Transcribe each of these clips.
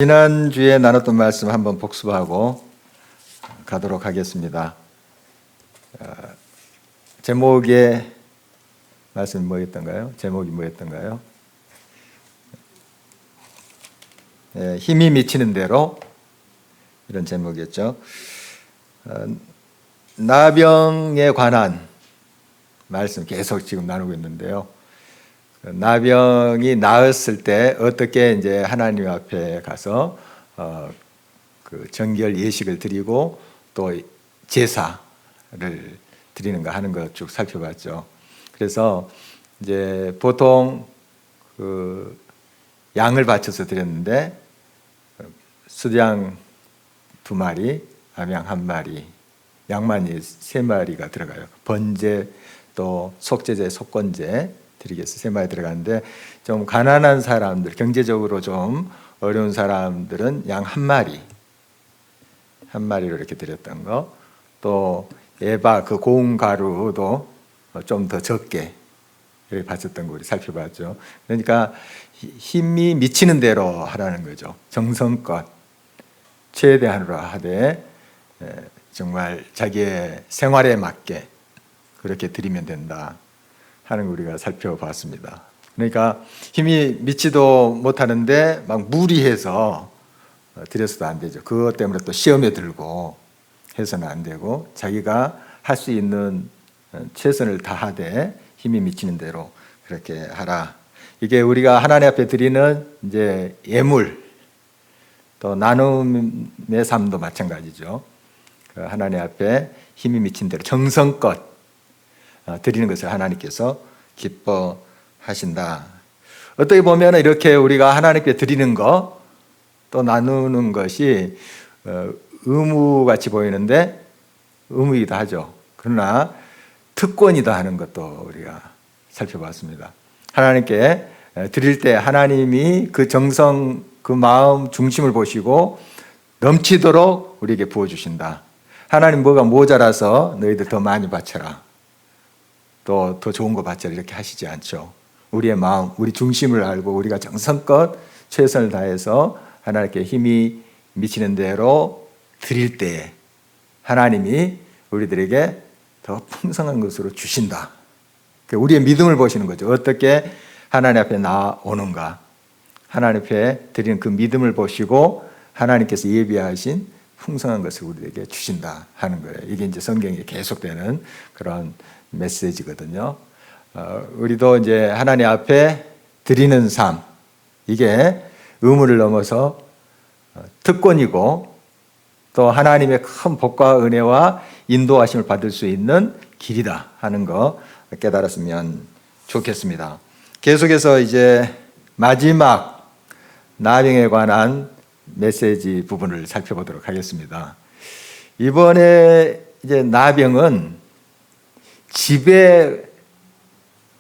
지난주에 나눴던 말씀 한번 복습하고 가도록 하겠습니다. 제목의 말씀이 뭐였던가요? 제목이 뭐였던가요? 힘이 미치는 대로, 이런 제목이었죠. 나병에 관한 말씀 계속 지금 나누고 있는데요. 나병이 나았을 때 어떻게 이제 하나님 앞에 가서 그 정결 예식을 드리고 또 제사를 드리는가 하는 것 쭉 살펴봤죠. 그래서 이제 보통 그 양을 바쳐서 드렸는데 수양 2마리, 암양 1마리, 양만이 3마리가 들어가요. 번제 또 속제제, 속건제 드리겠어요. 3마리 들어가는데 좀 가난한 사람들, 경제적으로 좀 어려운 사람들은 양 1마리로 이렇게 드렸던 거, 또 에바 그 고운 가루도 좀 더 적게 이렇게 바쳤던 거 우리 살펴봤죠. 그러니까 힘이 미치는 대로 하라는 거죠. 정성껏 최대한으로 하되 정말 자기의 생활에 맞게 그렇게 드리면 된다 하는 거 우리가 살펴봤습니다. 그러니까 힘이 미치도 못하는데 막 무리해서 드려서도 안 되죠. 그것 때문에 또 시험에 들고 해서는 안 되고 자기가 할 수 있는 최선을 다하되 힘이 미치는 대로 그렇게 하라. 이게 우리가 하나님 앞에 드리는 이제 예물, 또 나눔의 삶도 마찬가지죠. 하나님 앞에 힘이 미친 대로 정성껏 드리는 것을 하나님께서 기뻐하신다. 어떻게 보면 이렇게 우리가 하나님께 드리는 것, 또 나누는 것이 의무같이 보이는데 의무이기도 하죠. 그러나 특권이다 하는 것도 우리가 살펴봤습니다. 하나님께 드릴 때 하나님이 그 정성, 그 마음 중심을 보시고 넘치도록 우리에게 부어주신다. 하나님 뭐가 모자라서 너희들 더 많이 바쳐라, 또 더 좋은 거 바쳐라, 이렇게 하시지 않죠. 우리의 마음, 우리 중심을 알고 우리가 정성껏 최선을 다해서 하나님께 힘이 미치는 대로 드릴 때에 하나님이 우리들에게 더 풍성한 것으로 주신다. 우리의 믿음을 보시는 거죠. 어떻게 하나님 앞에 나오는가, 하나님 앞에 드리는 그 믿음을 보시고 하나님께서 예비하신 풍성한 것을 우리에게 주신다 하는 거예요. 이게 이제 성경에 계속되는 그런 메시지거든요. 우리도 이제 하나님 앞에 드리는 삶, 이게 의무를 넘어서 특권이고 또 하나님의 큰 복과 은혜와 인도하심을 받을 수 있는 길이다 하는 거 깨달았으면 좋겠습니다. 계속해서 이제 마지막 나병에 관한 메시지 부분을 살펴보도록 하겠습니다. 이번에 이제 나병은 집의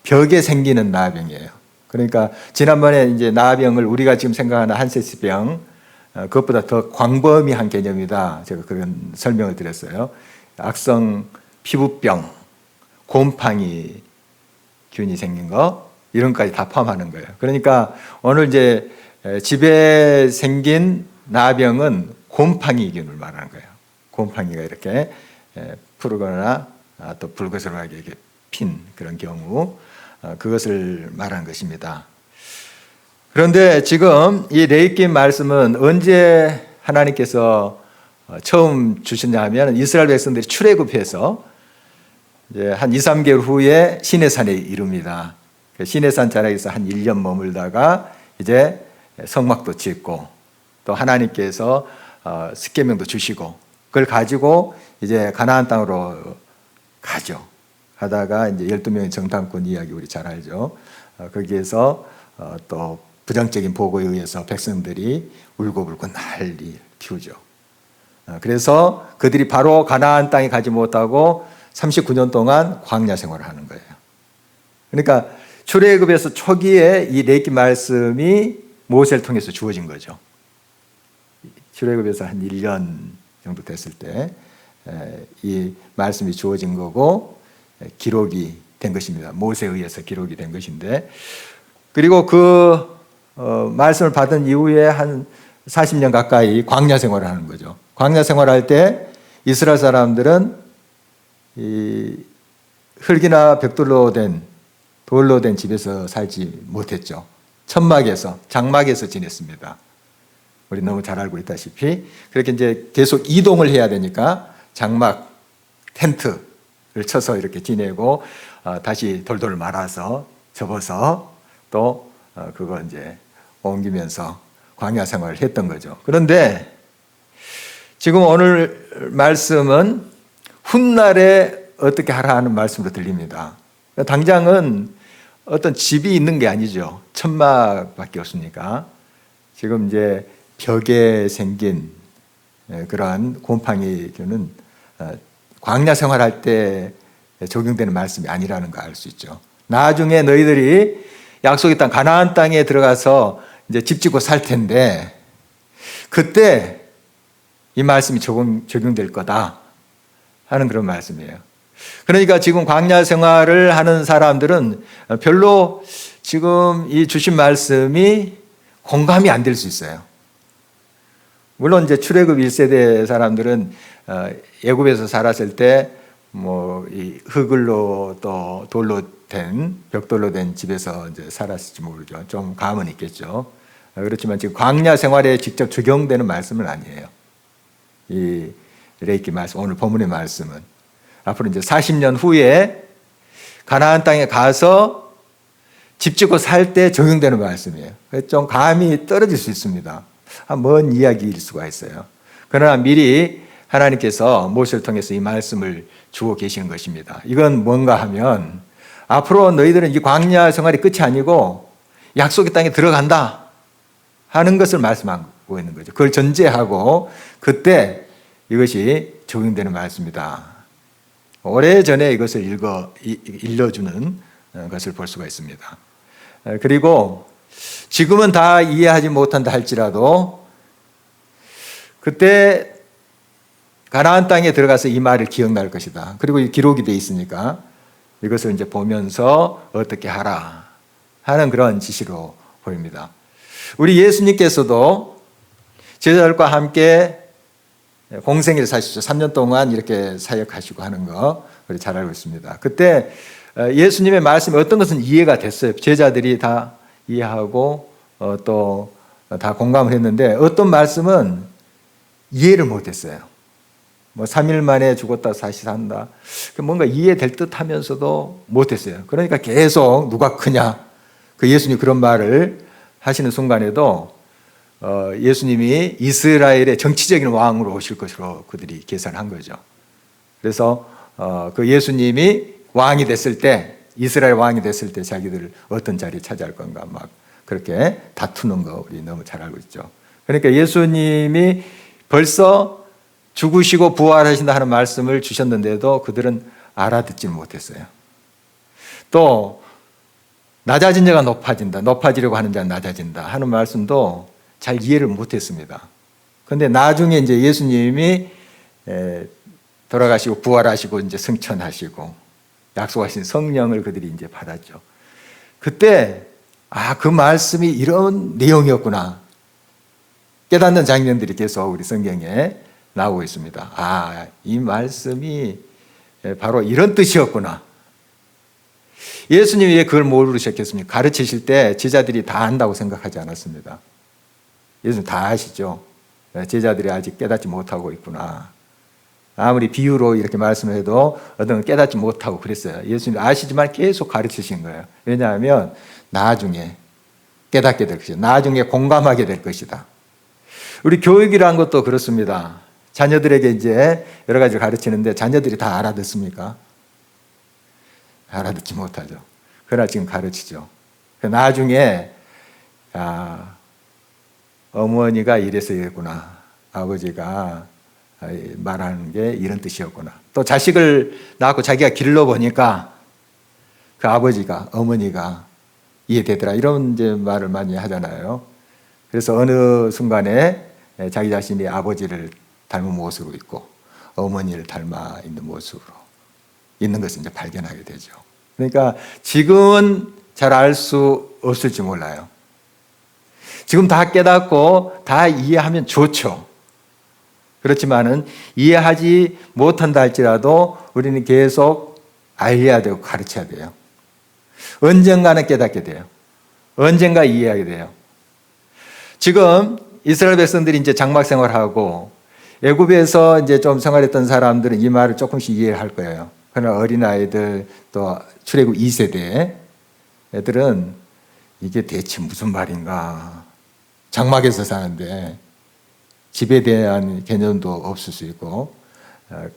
벽에 생기는 나병이에요. 그러니까 지난번에 이제 나병을 우리가 지금 생각하는 한세스병, 그것보다 더 광범위한 개념이다, 제가 그런 설명을 드렸어요. 악성 피부병, 곰팡이 균이 생긴 거, 이런 것까지 다 포함하는 거예요. 그러니까 오늘 이제 집에 생긴 나병은 곰팡이균을 말하는 거예요. 곰팡이가 이렇게 푸르거나 또 붉은색하게 이렇게 핀 그런 경우, 그것을 말하는 것입니다. 그런데 지금 이 레위기 말씀은 언제 하나님께서 처음 주셨냐 하면 이스라엘 백성들이 출애굽해서 이제 한 2-3개월 후에 시내산에 이릅니다. 시내산 자락에서 한 1년 머물다가 이제 성막도 짓고 또 하나님께서 십계명도 주시고 그걸 가지고 이제 가나안 땅으로 가죠. 가다가 이제 12명의 정탐꾼 이야기 우리 잘 알죠. 거기에서 또 부정적인 보고에 의해서 백성들이 울고불고 난리 피우죠. 그래서 그들이 바로 가나안 땅에 가지 못하고 39년 동안 광야 생활을 하는 거예요. 그러니까 출애굽에서 초기에 이 레위기 말씀이 모세를 통해서 주어진 거죠. 출애굽에서 한 1년 정도 됐을 때 이 말씀이 주어진 거고 기록이 된 것입니다. 모세에 의해서 기록이 된 것인데, 그리고 그 말씀을 받은 이후에 한 40년 가까이 광야 생활을 하는 거죠. 광야 생활할 때 이스라엘 사람들은 이 흙이나 벽돌로 된 돌로 된 집에서 살지 못했죠. 천막에서 장막에서 지냈습니다. 우리 너무 잘 알고 있다시피 그렇게 이제 계속 이동을 해야 되니까 장막 텐트를 쳐서 이렇게 지내고 다시 돌돌 말아서 접어서 또 그거 이제 옮기면서 광야 생활을 했던 거죠. 그런데 지금 오늘 말씀은 훗날에 어떻게 하라 하는 말씀으로 들립니다. 당장은 어떤 집이 있는 게 아니죠. 천막밖에 없으니까. 지금 이제 벽에 생긴 그러한 곰팡이는 광야 생활할 때 적용되는 말씀이 아니라는 걸 알 수 있죠. 나중에 너희들이 약속의 땅 가나안 땅에 들어가서 이제 집 짓고 살 텐데 그때 이 말씀이 적용될 거다 하는 그런 말씀이에요. 그러니까 지금 광야 생활을 하는 사람들은 별로 지금 이 주신 말씀이 공감이 안 될 수 있어요. 물론 이제 출애굽 1세대 사람들은 애굽에서 살았을 때 뭐 이 흙으로 또 돌로 된 벽돌로 된 집에서 이제 살았을지 모르죠. 좀 감은 있겠죠. 그렇지만 지금 광야 생활에 직접 적용되는 말씀은 아니에요. 이 레이기 말씀, 오늘 본문의 말씀은 앞으로 이제 40년 후에 가나안 땅에 가서 집 짓고 살 때 적용되는 말씀이에요. 좀 감이 떨어질 수 있습니다. 먼 이야기일 수가 있어요. 그러나 미리 하나님께서 모세를 통해서 이 말씀을 주고 계시는 것입니다. 이건 뭔가 하면 앞으로 너희들은 이 광야 생활이 끝이 아니고 약속의 땅에 들어간다 하는 것을 말씀하고 있는 거죠. 그걸 전제하고 그때 이것이 적용되는 말씀이다. 오래전에 이것을 일러주는 것을 볼 수가 있습니다. 그리고 지금은 다 이해하지 못한다 할지라도 그때 가나안 땅에 들어가서 이 말을 기억날 것이다. 그리고 기록이 되어 있으니까 이것을 이제 보면서 어떻게 하라 하는 그런 지시로 보입니다. 우리 예수님께서도 제자들과 함께 공생애를 사시죠. 3년 동안 이렇게 사역하시고 하는 거 우리 잘 알고 있습니다. 그때 예수님의 말씀이 어떤 것은 이해가 됐어요. 제자들이 다 이해하고 또 다 공감을 했는데 어떤 말씀은 이해를 못했어요. 뭐 3일 만에 죽었다 다시 산다. 뭔가 이해될 듯 하면서도 못했어요. 그러니까 계속 누가 크냐. 그 예수님이 그런 말을 하시는 순간에도 예수님이 이스라엘의 정치적인 왕으로 오실 것으로 그들이 계산한 거죠. 그래서 그 예수님이 왕이 됐을 때 이스라엘 왕이 됐을 때 자기들 어떤 자리에 차지할 건가 막 그렇게 다투는 거 우리 너무 잘 알고 있죠. 그러니까 예수님이 벌써 죽으시고 부활하신다 하는 말씀을 주셨는데도 그들은 알아듣지 못했어요. 또 낮아진 자가 높아진다. 높아지려고 하는 자는 낮아진다 하는 말씀도 잘 이해를 못했습니다. 그런데 나중에 이제 예수님이 돌아가시고 부활하시고 이제 승천하시고 약속하신 성령을 그들이 이제 받았죠. 그때 그 말씀이 이런 내용이었구나 깨닫는 장면들이 계속 우리 성경에 나오고 있습니다. 이 말씀이 바로 이런 뜻이었구나. 예수님이 왜 그걸 모르셨겠습니까? 가르치실 때 제자들이 다 안다고 생각하지 않았습니다. 예수님 다 아시죠? 제자들이 아직 깨닫지 못하고 있구나. 아무리 비유로 이렇게 말씀을 해도 어떤 깨닫지 못하고 그랬어요. 예수님 아시지만 계속 가르치신 거예요. 왜냐하면 나중에 깨닫게 될 것이다. 나중에 공감하게 될 것이다. 우리 교육이라는 것도 그렇습니다. 자녀들에게 이제 여러 가지 가르치는데 자녀들이 다 알아듣습니까? 알아듣지 못하죠. 그러나 지금 가르치죠. 나중에 어머니가 이래서 이랬구나. 아버지가 말하는 게 이런 뜻이었구나. 또 자식을 낳고 자기가 길러보니까 그 아버지가 어머니가 이해되더라. 이런 이제 말을 많이 하잖아요. 그래서 어느 순간에 자기 자신이 아버지를 닮은 모습으로 있고 어머니를 닮아 있는 모습으로 있는 것을 이제 발견하게 되죠. 그러니까 지금은 잘 알 수 없을지 몰라요. 지금 다 깨닫고 다 이해하면 좋죠. 그렇지만은 이해하지 못한다 할지라도 우리는 계속 알려야 되고 가르쳐야 돼요. 언젠가는 깨닫게 돼요. 언젠가 이해하게 돼요. 지금 이스라엘 백성들이 이제 장막 생활하고 애굽에서 이제 좀 생활했던 사람들은 이 말을 조금씩 이해할 거예요. 그러나 어린아이들 또 출애굽 2세대 애들은 이게 대체 무슨 말인가. 장막에서 사는데 집에 대한 개념도 없을 수 있고,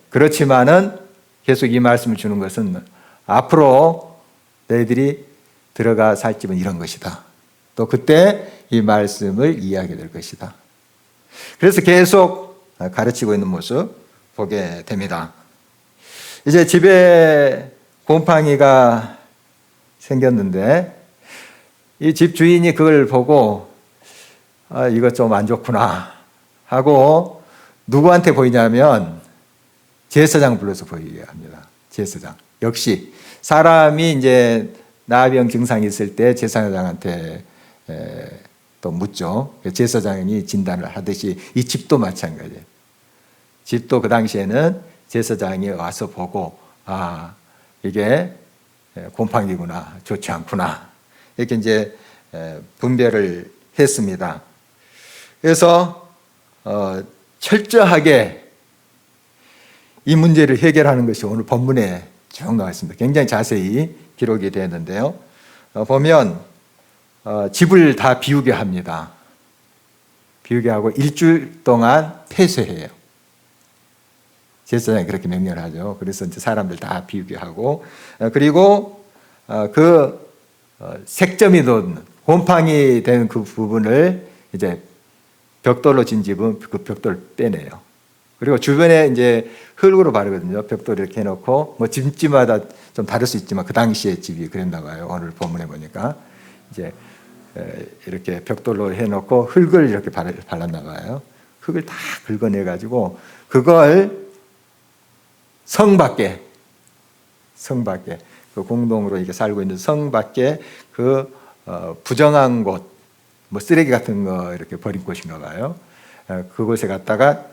그렇지만은 계속 이 말씀을 주는 것은 앞으로 너희들이 들어가 살 집은 이런 것이다. 또 그때 이 말씀을 이해하게 될 것이다. 그래서 계속 가르치고 있는 모습 보게 됩니다. 이제 집에 곰팡이가 생겼는데 이 집 주인이 그걸 보고 이거 좀 안 좋구나 하고 누구한테 보이냐면 제사장 불러서 보이게 합니다. 제사장. 역시 사람이 이제 나병 증상이 있을 때 제사장한테 또 묻죠. 제사장이 진단을 하듯이 이 집도 마찬가지예요. 집도 그 당시에는 제사장이 와서 보고 이게 곰팡이구나, 좋지 않구나 이렇게 이제 분별을 했습니다. 그래서 철저하게 이 문제를 해결하는 것이 오늘 본문에 쭉 나와 있습니다. 굉장히 자세히 기록이 되는데요. 보면 집을 다 비우게 합니다. 비우게 하고 일주일 동안 폐쇄해요. 제사장이 그렇게 명령을 하죠. 그래서 이제 사람들 다 비우게 하고, 그리고 그 색점이 돋는 곰팡이 된 그 부분을 이제 벽돌로 진 집은 그 벽돌을 빼내요. 그리고 주변에 이제 흙으로 바르거든요. 벽돌 이렇게 해놓고 뭐 집집마다 좀 다를 수 있지만 그 당시의 집이 그랬나 봐요. 오늘 본문에 보니까 이제 이렇게 벽돌로 해놓고 흙을 이렇게 발랐나 봐요. 흙을 다 긁어내 가지고 그걸 성 밖에 그 공동으로 이렇게 살고 있는 성 밖에 그 부정한 곳, 뭐 쓰레기 같은 거 이렇게 버린 곳인가 봐요. 그곳에 갔다가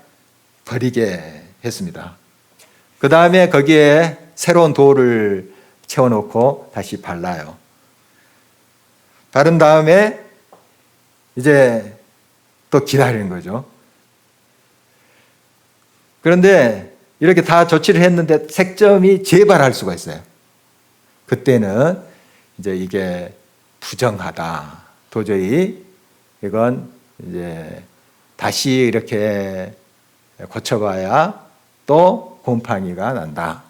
버리게 했습니다. 그 다음에 거기에 새로운 돌을 채워놓고 다시 발라요. 바른 다음에 이제 또 기다리는 거죠. 그런데 이렇게 다 조치를 했는데 색점이 재발할 수가 있어요. 그때는 이제 이게 부정하다. 도저히 이건 이제 다시 이렇게 고쳐봐야 또 곰팡이가 난다.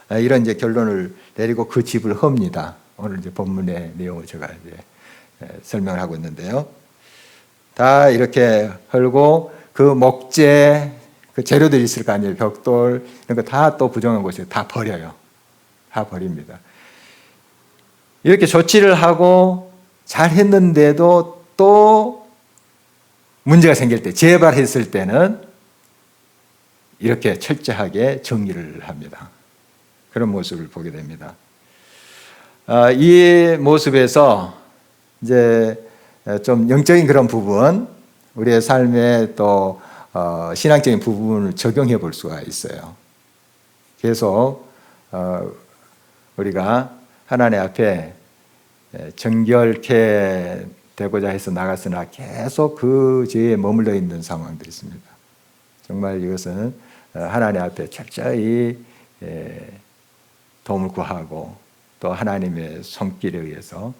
이런 이제 결론을 내리고 그 집을 헙니다. 오늘 이제 본문의 내용을 제가 이제 설명을 하고 있는데요. 다 이렇게 헐고 그 목재, 그 재료들이 있을 거 아니에요. 벽돌 이런 거 다 또 부정한 곳에 다 버려요. 다 버립니다. 이렇게 조치를 하고 잘 했는데도 또 문제가 생길 때, 재발했을 때는 이렇게 철저하게 정리를 합니다. 그런 모습을 보게 됩니다. 이 모습에서 이제 좀 영적인 그런 부분, 우리의 삶에 또 신앙적인 부분을 적용해 볼 수가 있어요. 계속 우리가 하나님 앞에 정결케 되고자 해서 나갔으나 계속 그 죄에 머물러 있는 상황들이 있습니다. 정말 이것은 하나님 앞에 철저히 도움을 구하고 또 하나님의 손길에 의해서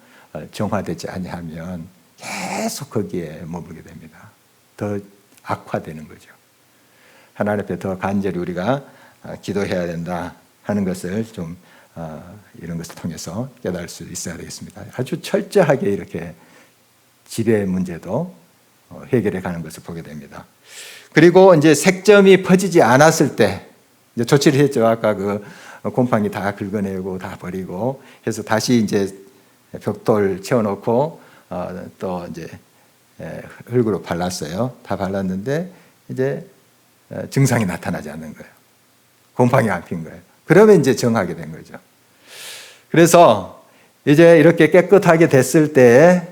정화되지 아니하면 계속 거기에 머물게 됩니다. 더 악화되는 거죠. 하나님 앞에 더 간절히 우리가 기도해야 된다 하는 것을 좀 이런 것을 통해서 깨달을 수 있어야 되겠습니다. 아주 철저하게 이렇게 집의 문제도 해결해 가는 것을 보게 됩니다. 그리고 이제 색점이 퍼지지 않았을 때 이제 조치를 했죠. 아까 그 곰팡이 다 긁어내고 다 버리고 해서 다시 이제 벽돌 채워놓고 또 이제 흙으로 발랐어요. 다 발랐는데 이제 증상이 나타나지 않는 거예요. 곰팡이 안 핀 거예요. 그러면 이제 정하게 된 거죠. 그래서 이제 이렇게 깨끗하게 됐을 때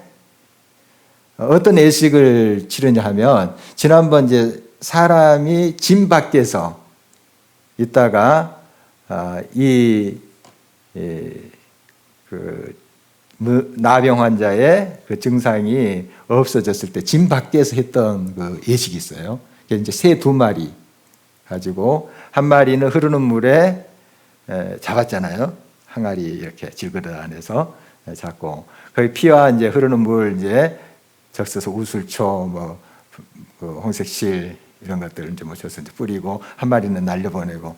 어떤 예식을 치르냐 하면 지난번 이제 사람이 진 밖에서 있다가 나병 환자의 그 증상이 없어졌을 때 진 밖에서 했던 그 예식이 있어요. 이제 새 2마리 가지고 한 마리는 흐르는 물에 잡았잖아요. 항아리 이렇게 질그릇 안에서 잡고 거기 피와 이제 흐르는 물 이제 적셔서 우술초 그 홍색실 이런 것들을 이제 묻혀서 이제 뿌리고 한 마리는 날려보내고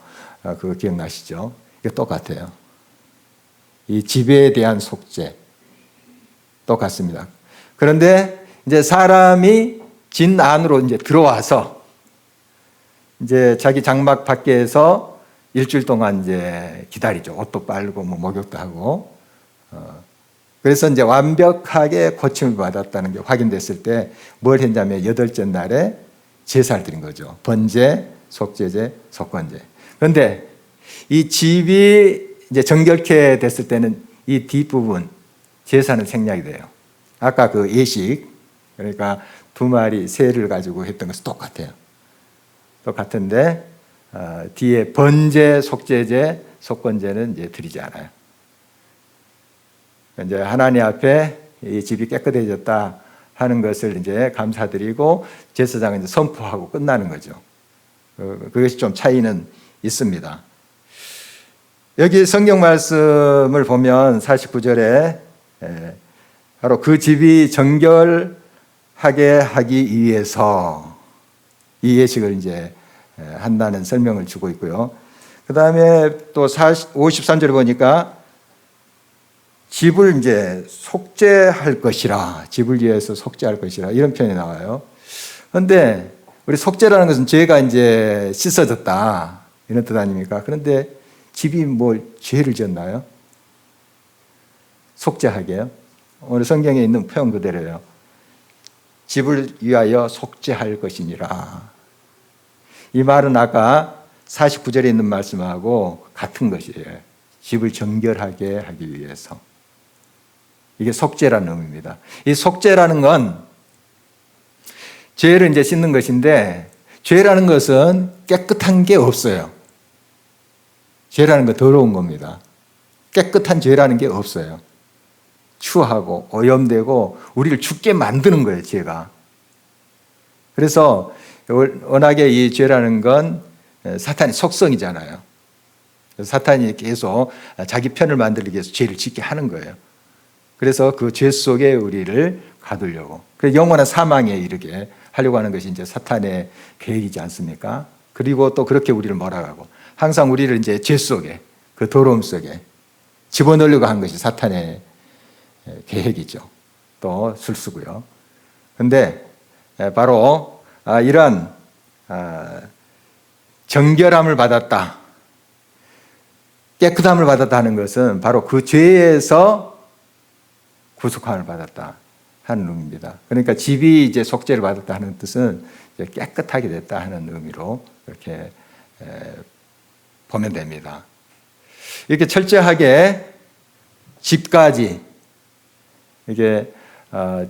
그거 기억나시죠? 이게 똑같아요. 이 지배에 대한 속죄 똑같습니다. 그런데 이제 사람이 진 안으로 이제 들어와서 이제 자기 장막 밖에서 일주일 동안 이제 기다리죠. 옷도 빨고 목욕도 하고. 그래서 이제 완벽하게 고침을 받았다는 게 확인됐을 때 뭘 했냐면 8째 날에 제사를 드린 거죠. 번제, 속죄제, 속건제. 그런데 이 집이 이제 정결케 됐을 때는 이 뒷부분 제사는 생략이 돼요. 아까 그 예식 그러니까 2마리 새를 가지고 했던 것은 똑같아요. 똑같은데 뒤에 번제, 속죄제, 속건제는 이제 드리지 않아요. 이제 하나님 앞에 이 집이 깨끗해졌다 하는 것을 이제 감사드리고 제사장은 이제 선포하고 끝나는 거죠. 그것이 좀 차이는 있습니다. 여기 성경 말씀을 보면 49절에 바로 그 집이 정결하게 하기 위해서 이 예식을 이제 한다는 설명을 주고 있고요. 그 다음에 또 53절에 보니까 집을 이제 속죄할 것이라, 집을 위해서 속죄할 것이라 이런 표현이 나와요. 그런데 우리 속죄라는 것은 죄가 이제 씻어졌다 이런 뜻 아닙니까? 그런데 집이 뭘 죄를 지었나요? 속죄하게요. 오늘 성경에 있는 표현 그대로예요. 집을 위하여 속죄할 것이니라. 이 말은 아까 49절에 있는 말씀하고 같은 것이에요. 집을 정결하게 하기 위해서. 이게 속죄라는 의미입니다. 이 속죄라는 건 죄를 이제 씻는 것인데 죄라는 것은 깨끗한 게 없어요. 죄라는 건 더러운 겁니다. 깨끗한 죄라는 게 없어요. 추하고 오염되고 우리를 죽게 만드는 거예요, 죄가. 그래서 워낙에 이 죄라는 건 사탄의 속성이잖아요. 사탄이 계속 자기 편을 만들기 위해서 죄를 짓게 하는 거예요. 그래서 그 죄 속에 우리를 가두려고. 그래서 영원한 사망에 이르게 하려고 하는 것이 이제 사탄의 계획이지 않습니까? 그리고 또 그렇게 우리를 몰아가고 항상 우리를 이제 죄 속에 그 더러움 속에 집어넣으려고 한 것이 사탄의 계획이죠. 또 술수고요. 그런데 바로 이런 정결함을 받았다, 깨끗함을 받았다 하는 것은 바로 그 죄에서 구속함을 받았다 하는 의미입니다. 그러니까 집이 이제 속죄를 받았다 하는 뜻은 이제 깨끗하게 됐다 하는 의미로 이렇게 보면 됩니다. 이렇게 철저하게 집까지 이게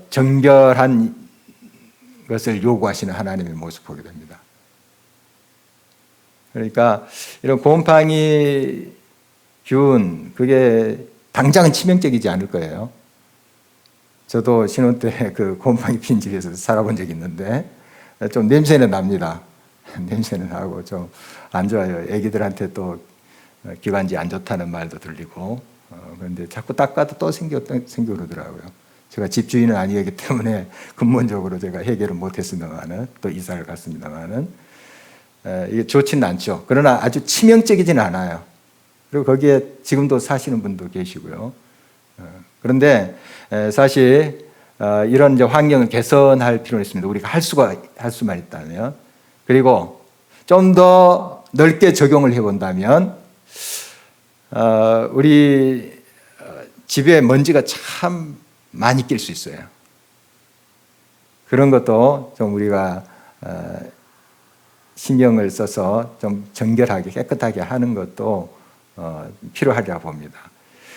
정결한 것을 요구하시는 하나님의 모습을 보게 됩니다. 그러니까 이런 곰팡이 균 그게 당장은 치명적이지 않을 거예요. 저도 신혼 때 그 곰팡이 핀 집에서 살아본 적이 있는데 좀 냄새는 납니다. 냄새는 나고 좀 안 좋아요. 애기들한테 또 기관지 안 좋다는 말도 들리고 그런데 자꾸 닦아도 또 생기고 그러더라고요. 제가 집주인은 아니기 때문에 근본적으로 제가 해결을 못했습니다만은 또 이사를 갔습니다만은 이게 좋지는 않죠. 그러나 아주 치명적이지는 않아요. 그리고 거기에 지금도 사시는 분도 계시고요. 그런데 사실 이런 이제 환경을 개선할 필요는 있습니다. 우리가 할 수만 있다면. 그리고 좀 더 넓게 적용을 해본다면 우리 집에 먼지가 참 많이 낄 수 있어요. 그런 것도 좀 우리가 신경을 써서 좀 정결하게 깨끗하게 하는 것도 필요하리라 봅니다.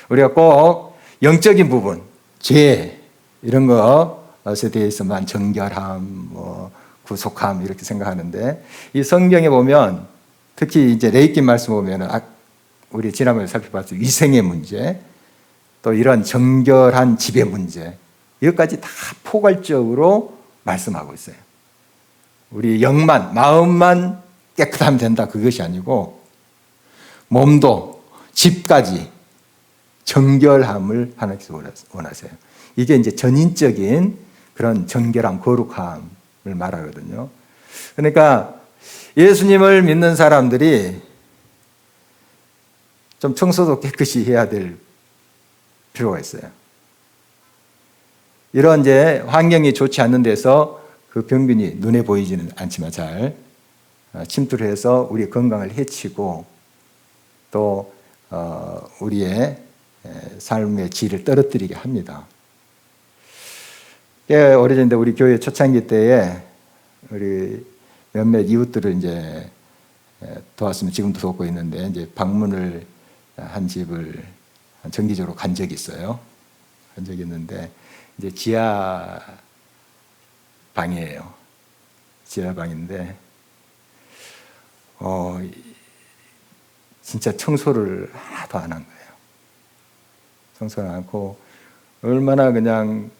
우리가 꼭 영적인 부분, 죄 이런 거 것에 대해서만 정결함, 뭐 구속함 이렇게 생각하는데, 이 성경에 보면 특히 이제 레위기 말씀 보면은 우리 지난번에 살펴봤죠. 위생의 문제, 또 이런 정결한 집의 문제, 이것까지 다 포괄적으로 말씀하고 있어요. 우리 영만, 마음만 깨끗하면 된다, 그것이 아니고 몸도 집까지 정결함을 하나님께서 원하세요. 이게 이제 전인적인 그런 정결함, 거룩함을 말하거든요. 그러니까 예수님을 믿는 사람들이 좀 청소도 깨끗이 해야 될 필요가 있어요. 이런 이제 환경이 좋지 않는 데서 그 병균이 눈에 보이지는 않지만 잘 침투를 해서 우리 건강을 해치고 또 우리의 삶의 질을 떨어뜨리게 합니다. 꽤 오래전인데 우리 교회 초창기 때에 우리 몇몇 이웃들을 이제 도왔으면 지금도 돕고 있는데, 이제 방문을 한 집을 정기적으로 간 적이 있어요. 간 적이 있는데 이제 지하 방이에요. 지하 방인데 진짜 청소를 하나도 안 한 거예요. 청소를 안 하고 얼마나 그냥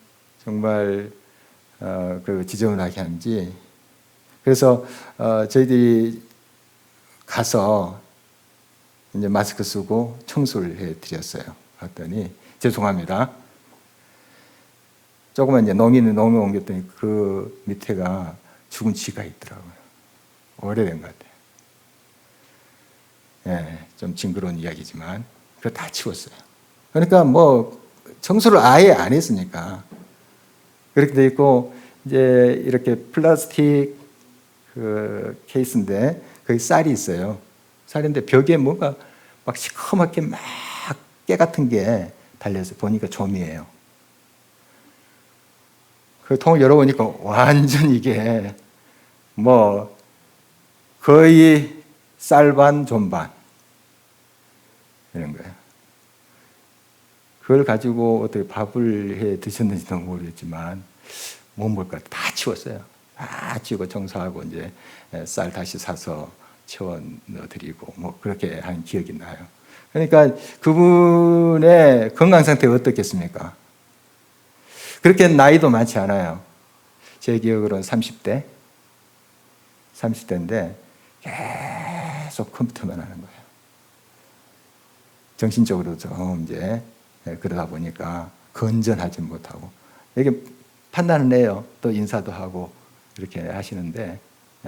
정말 그 지저분하게 한지. 그래서 저희들이 가서 이제 마스크 쓰고 청소를 해드렸어요. 봤더니 죄송합니다. 조금만 이제 농인을 옮겼더니 그 밑에가 죽은 쥐가 있더라고요. 오래된 것 같아요. 예, 좀 징그러운 이야기지만 그거 다 치웠어요. 그러니까 뭐 청소를 아예 안 했으니까 그렇게 돼 있고, 이제 이렇게 플라스틱 그 케이스인데 거기 쌀이 있어요. 쌀인데 벽에 뭔가 막 시커멓게 막 깨 같은 게 달려서 보니까 좀이에요. 그 통을 열어보니까 완전 이게 뭐 거의 쌀반 좀반 이런 거예요. 그걸 가지고 어떻게 밥을 해 드셨는지도 모르겠지만 못 먹을 것 같아요. 다 치웠어요. 다 치우고 청소하고 이제 쌀 다시 사서 채워 넣어드리고 뭐 그렇게 한 기억이 나요. 그러니까 그분의 건강 상태가 어떻겠습니까? 그렇게 나이도 많지 않아요. 제 기억으로는 30대인데 계속 컴퓨터만 하는 거예요. 정신적으로 좀 이제 그러다 보니까 건전하지 못하고, 이게 판단은 해요. 또 인사도 하고 이렇게 하시는데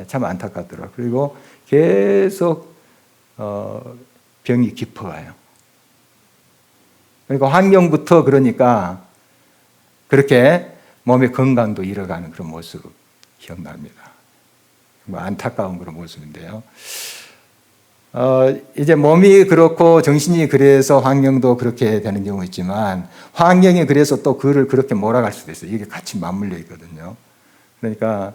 참 안타깝더라고요. 그리고 계속 병이 깊어가요. 그러니까 환경부터, 그러니까 그렇게 몸의 건강도 잃어가는 그런 모습 기억납니다. 뭐 안타까운 그런 모습인데요. 이제 몸이 그렇고 정신이 그래서 환경도 그렇게 되는 경우 있지만, 환경이 그래서 또 그를 그렇게 몰아갈 수도 있어요. 이게 같이 맞물려 있거든요. 그러니까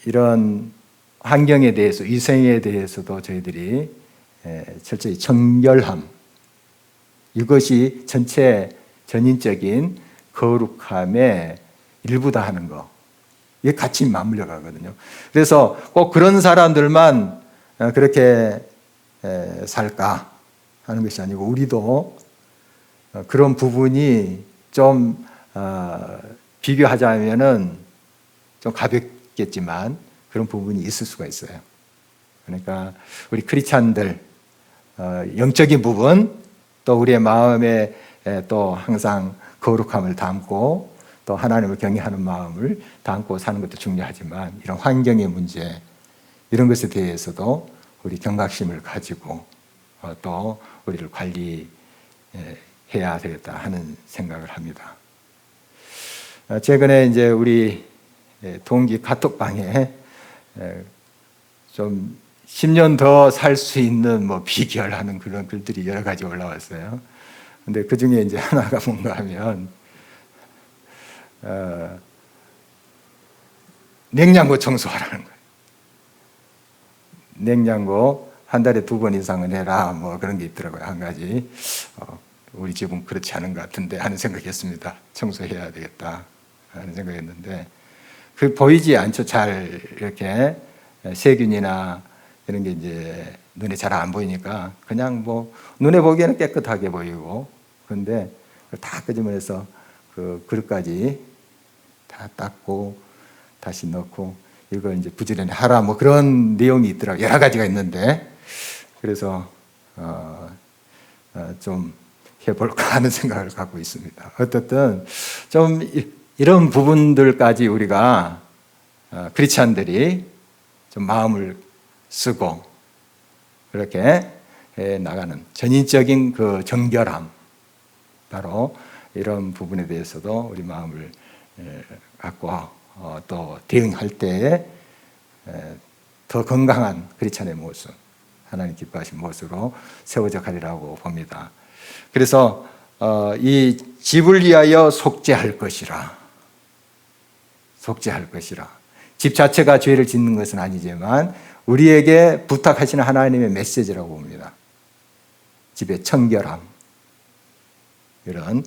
이런 환경에 대해서, 위생에 대해서도 저희들이 철저히 정결함, 이것이 전체 전인적인 거룩함의 일부다 하는 거, 이게 같이 맞물려 가거든요. 그래서 꼭 그런 사람들만 그렇게 살까 하는 것이 아니고, 우리도 그런 부분이 좀 비교하자면은 좀 가볍겠지만 그런 부분이 있을 수가 있어요. 그러니까 우리 크리스찬들 영적인 부분, 또 우리의 마음에 또 항상 거룩함을 담고 또 하나님을 경외하는 마음을 담고 사는 것도 중요하지만, 이런 환경의 문제, 이런 것에 대해서도 우리 경각심을 가지고 또 우리를 관리해야 되겠다 하는 생각을 합니다. 최근에 이제 우리 동기 카톡방에 좀 10년 더 살 수 있는 뭐 비결하는 그런 글들이 여러 가지 올라왔어요. 근데 그 중에 이제 하나가 뭔가 하면 냉장고 청소하라는 거예요. 냉장고 한 달에 2번 이상은 해라, 뭐 그런 게 있더라고요. 한 가지 우리 집은 그렇지 않은 것 같은데 하는 생각했습니다. 청소해야 되겠다 하는 생각했는데 그 보이지 않죠. 잘 이렇게 세균이나 이런 게 이제 눈에 잘 안 보이니까 그냥 뭐 눈에 보기에는 깨끗하게 보이고 그런데 다 끄집어내서 그 그릇까지 다 닦고 다시 넣고 이걸 이제 부지런히 하라 뭐 그런 내용이 있더라고요. 여러 가지가 있는데 그래서 좀 해볼까 하는 생각을 갖고 있습니다. 어쨌든 좀 이런 부분들까지 우리가 크리스찬들이 좀 마음을 쓰고 그렇게 해 나가는 전인적인 그 정결함 바로 이런 부분에 대해서도 우리 마음을 갖고 또 대응할 때에 더 건강한 크리스찬의 모습 하나님 기뻐하신 모습으로 세워져 가리라고 봅니다. 그래서 이 집을 위하여 속죄할 것이라. 속죄할 것이라. 집 자체가 죄를 짓는 것은 아니지만 우리에게 부탁하시는 하나님의 메시지라고 봅니다. 집의 청결함 이런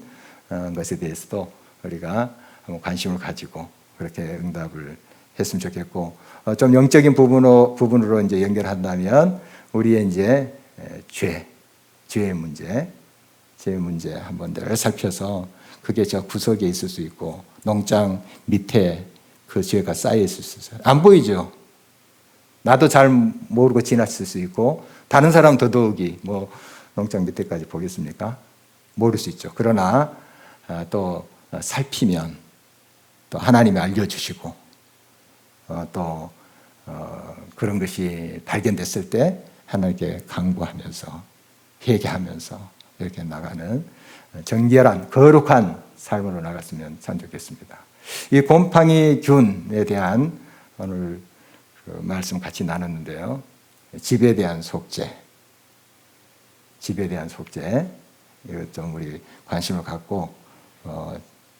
것에 대해서도 우리가 한번 관심을 가지고 그렇게 응답을 했으면 좋겠고 좀 영적인 부분으로 이제 연결한다면 우리의 이제 죄의 문제 한번 늘 살펴서 그게 저 구석에 있을 수 있고 농장 밑에 그 죄가 쌓여 있을 수 있어요. 안 보이죠? 나도 잘 모르고 지났을 수 있고 다른 사람 더더욱이 뭐 농장 밑에까지 보겠습니까? 모를 수 있죠. 그러나 또 살피면 또 하나님이 알려주시고 또 그런 것이 발견됐을 때 하나님께 간구하면서 회개하면서 이렇게 나가는 정결한 거룩한 삶으로 나갔으면 참 좋겠습니다. 이 곰팡이균에 대한 오늘 그 말씀 같이 나눴는데요. 집에 대한 속죄 이것 좀 우리 관심을 갖고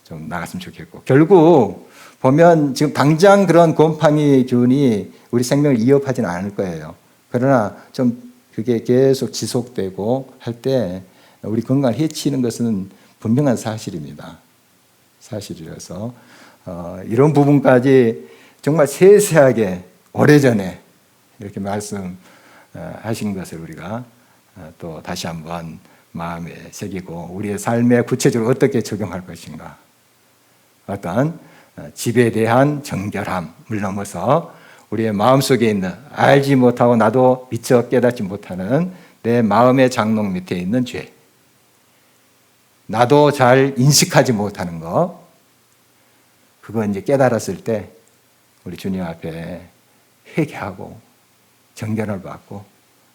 좀 나갔으면 좋겠고 결국 보면 지금 당장 그런 곰팡이균이 우리 생명을 위협하지는 않을 거예요. 그러나 좀 그게 계속 지속되고 할 때 우리 건강을 해치는 것은 분명한 사실입니다. 사실이라서 이런 부분까지 정말 세세하게 오래전에 이렇게 말씀하신 것을 우리가 또 다시 한번 마음에 새기고 우리의 삶에 구체적으로 어떻게 적용할 것인가 어떤 집에 대한 정결함을 넘어서 우리의 마음속에 있는 알지 못하고 나도 미처 깨닫지 못하는 내 마음의 장롱 밑에 있는 죄 나도 잘 인식하지 못하는 거 그거 이제 깨달았을 때 우리 주님 앞에 회개하고 정결을 받고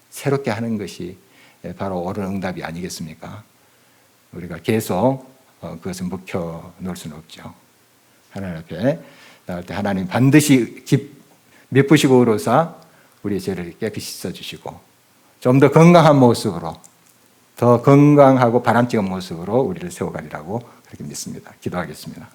새롭게 하는 것이 바로 옳은 응답이 아니겠습니까? 우리가 계속 그것을 묵혀 놓을 수는 없죠. 하나님 앞에 나갈 때 하나님 반드시 미쁘시고 의로사 우리의 죄를 깨끗이 씻어주시고 좀 더 건강한 모습으로 더 건강하고 바람직한 모습으로 우리를 세워가리라고 그렇게 믿습니다. 기도하겠습니다.